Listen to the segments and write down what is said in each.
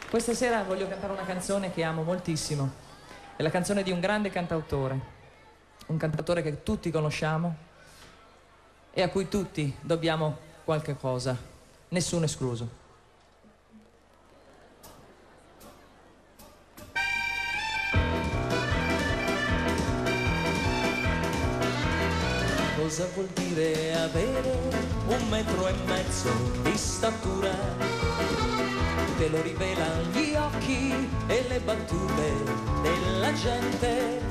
Questa sera voglio cantare una canzone che amo moltissimo. È la canzone di un grande cantautore, un cantautore che tutti conosciamo e a cui tutti dobbiamo qualche cosa, nessuno escluso. Cosa vuol dire avere 1,5 metri di statura? Te lo rivelano gli occhi e le battute della gente.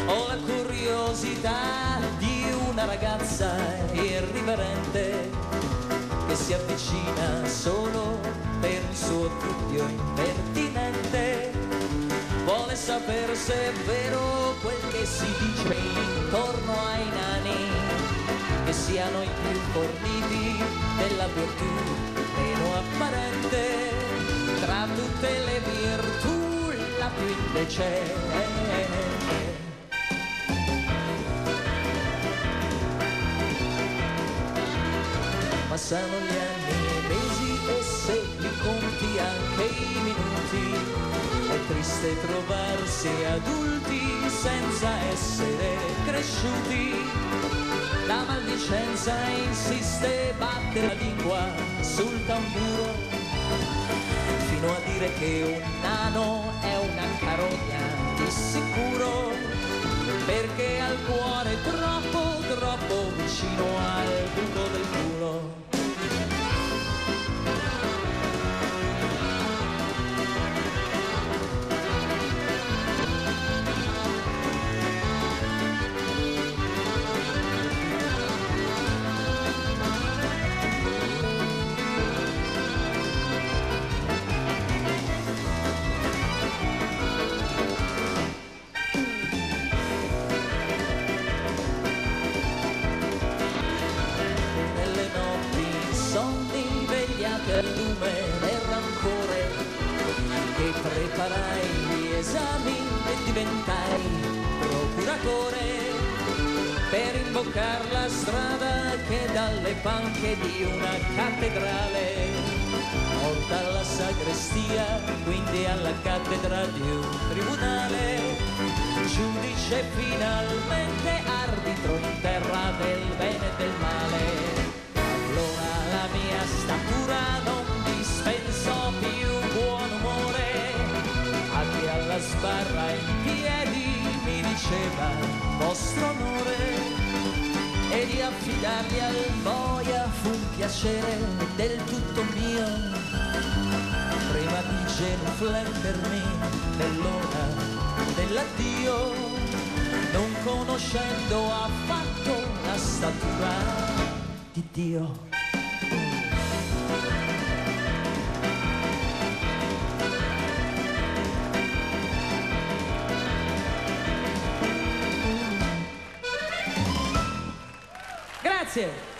Ho la curiosità di una ragazza irriverente che si avvicina solo per il suo dubbio impertinente. Vuole sapere se è vero quel che si dice intorno ai nani, che siano i più forniti della virtù meno apparente. Tra tutte le virtù la più indecente. Passano gli anni e i mesi e se li conti anche i minuti, è triste trovarsi adulti senza essere cresciuti. La maldicenza insiste, batte la lingua sul tamburo, fino a dire che un nano è una carogna di sicuro, perché ha il cuore troppo, troppo vicino al buco del culo. Il lume del rancore che preparai gli esami e diventai procuratore per imboccare la strada che dalle panche di una cattedrale porta alla sagrestia, quindi alla cattedra di un tribunale. Giudice finalmente arbitro in terra del bene e del male. Allora la mia statura non dispensò più buon umore a chi alla sbarra in piedi mi diceva vostro onore, e di affidarli al boia fu un piacere del tutto mio, prima di genuflettermi nell'ora dell'addio, non conoscendo affatto la statura di Dio. Grazie.